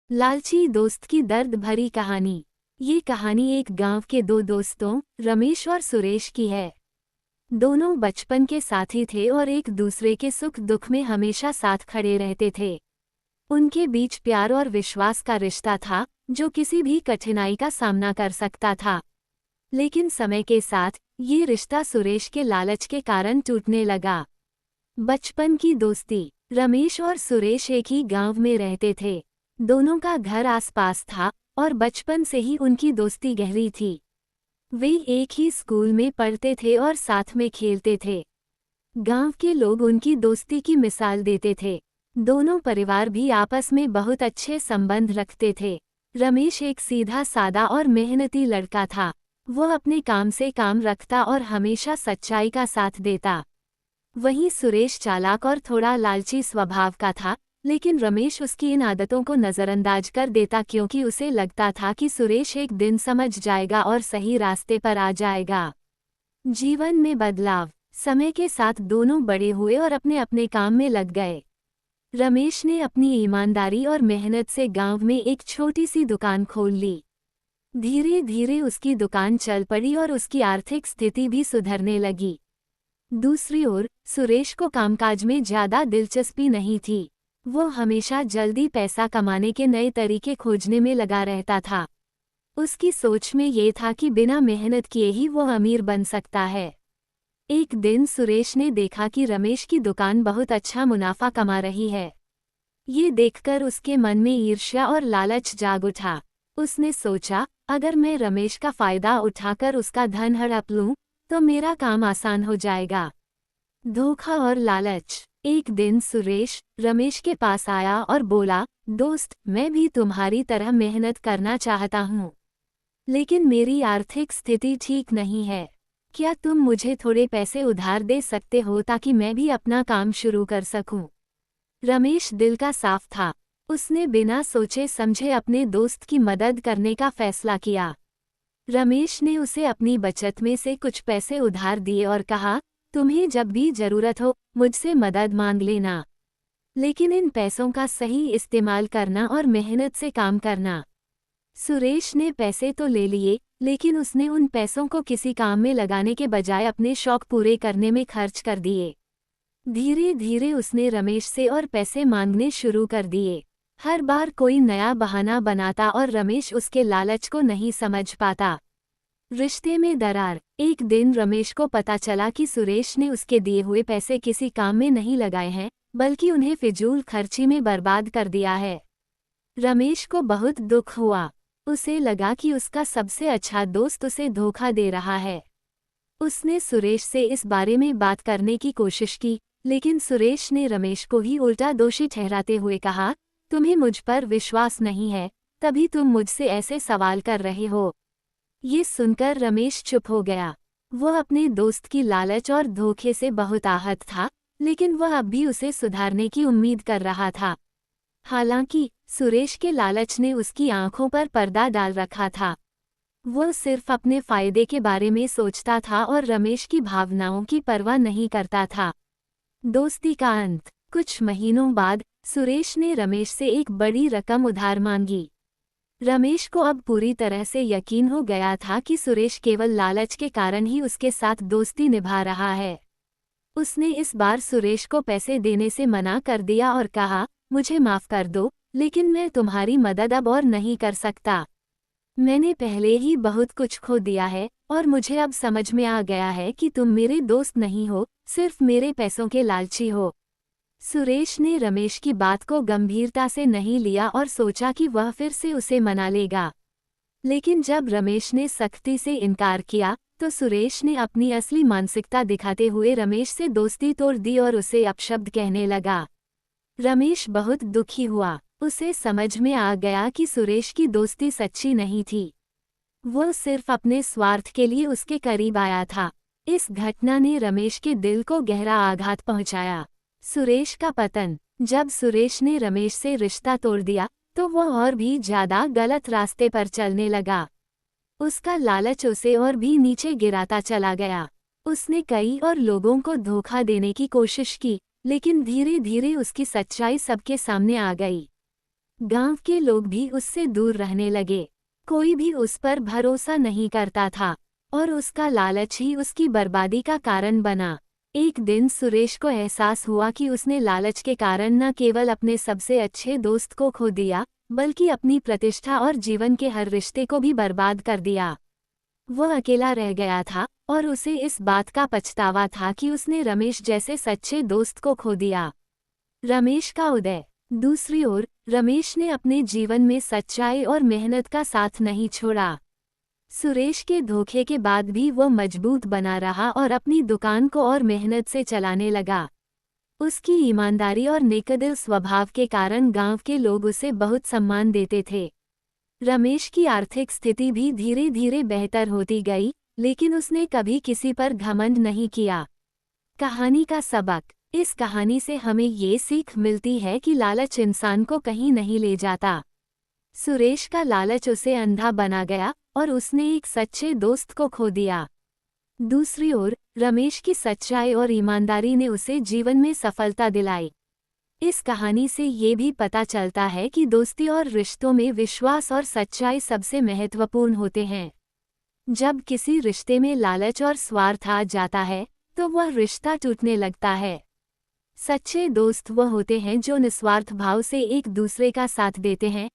लालची दोस्त की दर्द भरी कहानी। ये कहानी एक गांव के दो दोस्तों रमेश और सुरेश की है। दोनों बचपन के साथी थे और एक दूसरे के सुख दुख में हमेशा साथ खड़े रहते थे। उनके बीच प्यार और विश्वास का रिश्ता था जो किसी भी कठिनाई का सामना कर सकता था। लेकिन समय के साथ ये रिश्ता सुरेश के लालच के कारण टूटने लगा। बचपन की दोस्ती। रमेश और सुरेश एक ही गांव में रहते थे। दोनों का घर आसपास था और बचपन से ही उनकी दोस्ती गहरी थी। वे एक ही स्कूल में पढ़ते थे और साथ में खेलते थे। गांव के लोग उनकी दोस्ती की मिसाल देते थे। दोनों परिवार भी आपस में बहुत अच्छे संबंध रखते थे। रमेश एक सीधा सादा और मेहनती लड़का था। वो अपने काम से काम रखता और हमेशा सच्चाई का साथ देता। वहीं सुरेश चालाक और थोड़ा लालची स्वभाव का था, लेकिन रमेश उसकी इन आदतों को नज़रअंदाज कर देता क्योंकि उसे लगता था कि सुरेश एक दिन समझ जाएगा और सही रास्ते पर आ जाएगा। जीवन में बदलाव। समय के साथ दोनों बड़े हुए और अपने अपने काम में लग गए। रमेश ने अपनी ईमानदारी और मेहनत से गांव में एक छोटी सी दुकान खोल ली। धीरे धीरे उसकी दुकान चल पड़ी और उसकी आर्थिक स्थिति भी सुधरने लगी। दूसरी ओर सुरेश को कामकाज में ज्यादा दिलचस्पी नहीं थी। वो हमेशा जल्दी पैसा कमाने के नए तरीके खोजने में लगा रहता था। उसकी सोच में ये था कि बिना मेहनत किए ही वो अमीर बन सकता है। एक दिन सुरेश ने देखा कि रमेश की दुकान बहुत अच्छा मुनाफा कमा रही है। ये देखकर उसके मन में ईर्ष्या और लालच जाग उठा। उसने सोचा, अगर मैं रमेश का फायदा उठाकर उसका धन हड़प लूं, तो मेरा काम आसान हो जाएगा। धोखा और लालच। एक दिन सुरेश रमेश के पास आया और बोला, दोस्त, मैं भी तुम्हारी तरह मेहनत करना चाहता हूँ, लेकिन मेरी आर्थिक स्थिति ठीक नहीं है। क्या तुम मुझे थोड़े पैसे उधार दे सकते हो ताकि मैं भी अपना काम शुरू कर सकूं? रमेश दिल का साफ था। उसने बिना सोचे समझे अपने दोस्त की मदद करने का फैसला किया। रमेश ने उसे अपनी बचत में से कुछ पैसे उधार दिए और कहा, तुम्हें जब भी जरूरत हो मुझसे मदद मांग लेना, लेकिन इन पैसों का सही इस्तेमाल करना और मेहनत से काम करना। सुरेश ने पैसे तो ले लिए, लेकिन उसने उन पैसों को किसी काम में लगाने के बजाय अपने शौक पूरे करने में खर्च कर दिए। धीरे धीरे उसने रमेश से और पैसे मांगने शुरू कर दिए। हर बार कोई नया बहाना बनाता और रमेश उसके लालच को नहीं समझ पाता। रिश्ते में दरार। एक दिन रमेश को पता चला कि सुरेश ने उसके दिए हुए पैसे किसी काम में नहीं लगाए हैं, बल्कि उन्हें फिजूल खर्ची में बर्बाद कर दिया है। रमेश को बहुत दुख हुआ। उसे लगा कि उसका सबसे अच्छा दोस्त उसे धोखा दे रहा है। उसने सुरेश से इस बारे में बात करने की कोशिश की, लेकिन सुरेश ने रमेश को ही उल्टा दोषी ठहराते हुए कहा, तुम्हें मुझ पर विश्वास नहीं है, तभी तुम मुझसे ऐसे सवाल कर रहे हो। ये सुनकर रमेश चुप हो गया। वह अपने दोस्त की लालच और धोखे से बहुत आहत था, लेकिन वह अब भी उसे सुधारने की उम्मीद कर रहा था। हालांकि सुरेश के लालच ने उसकी आंखों पर पर्दा डाल रखा था। वह सिर्फ अपने फायदे के बारे में सोचता था और रमेश की भावनाओं की परवाह नहीं करता था। दोस्ती का अंत। कुछ महीनों बाद सुरेश ने रमेश से एक बड़ी रकम उधार मांगी। रमेश को अब पूरी तरह से यकीन हो गया था कि सुरेश केवल लालच के कारण ही उसके साथ दोस्ती निभा रहा है। उसने इस बार सुरेश को पैसे देने से मना कर दिया और कहा, मुझे माफ कर दो, लेकिन मैं तुम्हारी मदद अब और नहीं कर सकता। मैंने पहले ही बहुत कुछ खो दिया है और मुझे अब समझ में आ गया है कि तुम मेरे दोस्त नहीं हो, सिर्फ मेरे पैसों के लालची हो। सुरेश ने रमेश की बात को गंभीरता से नहीं लिया और सोचा कि वह फिर से उसे मना लेगा। लेकिन जब रमेश ने सख्ती से इनकार किया, तो सुरेश ने अपनी असली मानसिकता दिखाते हुए रमेश से दोस्ती तोड़ दी और उसे अपशब्द कहने लगा। रमेश बहुत दुखी हुआ। उसे समझ में आ गया कि सुरेश की दोस्ती सच्ची नहीं थी। वह सिर्फ अपने स्वार्थ के लिए उसके करीब आया था। इस घटना ने रमेश के दिल को गहरा आघात पहुंचाया। सुरेश का पतन। जब सुरेश ने रमेश से रिश्ता तोड़ दिया, तो वह और भी ज्यादा गलत रास्ते पर चलने लगा। उसका लालच उसे और भी नीचे गिराता चला गया। उसने कई और लोगों को धोखा देने की कोशिश की, लेकिन धीरे धीरे उसकी सच्चाई सबके सामने आ गई। गांव के लोग भी उससे दूर रहने लगे। कोई भी उस पर भरोसा नहीं करता था और उसका लालच ही उसकी बर्बादी का कारण बना। एक दिन सुरेश को एहसास हुआ कि उसने लालच के कारण न केवल अपने सबसे अच्छे दोस्त को खो दिया, बल्कि अपनी प्रतिष्ठा और जीवन के हर रिश्ते को भी बर्बाद कर दिया। वह अकेला रह गया था और उसे इस बात का पछतावा था कि उसने रमेश जैसे सच्चे दोस्त को खो दिया। रमेश का उदय। दूसरी ओर रमेश ने अपने जीवन में सच्चाई और मेहनत का साथ नहीं छोड़ा। सुरेश के धोखे के बाद भी वह मजबूत बना रहा और अपनी दुकान को और मेहनत से चलाने लगा। उसकी ईमानदारी और नेकदिल स्वभाव के कारण गांव के लोग उसे बहुत सम्मान देते थे। रमेश की आर्थिक स्थिति भी धीरे धीरे बेहतर होती गई, लेकिन उसने कभी किसी पर घमंड नहीं किया। कहानी का सबक। इस कहानी से हमें ये सीख मिलती है कि लालच इंसान को कहीं नहीं ले जाता। सुरेश का लालच उसे अंधा बना गया और उसने एक सच्चे दोस्त को खो दिया। दूसरी ओर रमेश की सच्चाई और ईमानदारी ने उसे जीवन में सफलता दिलाई। इस कहानी से ये भी पता चलता है कि दोस्ती और रिश्तों में विश्वास और सच्चाई सबसे महत्वपूर्ण होते हैं। जब किसी रिश्ते में लालच और स्वार्थ आ जाता है, तो वह रिश्ता टूटने लगता है। सच्चे दोस्त वह होते हैं जो निस्वार्थ भाव से एक दूसरे का साथ देते हैं,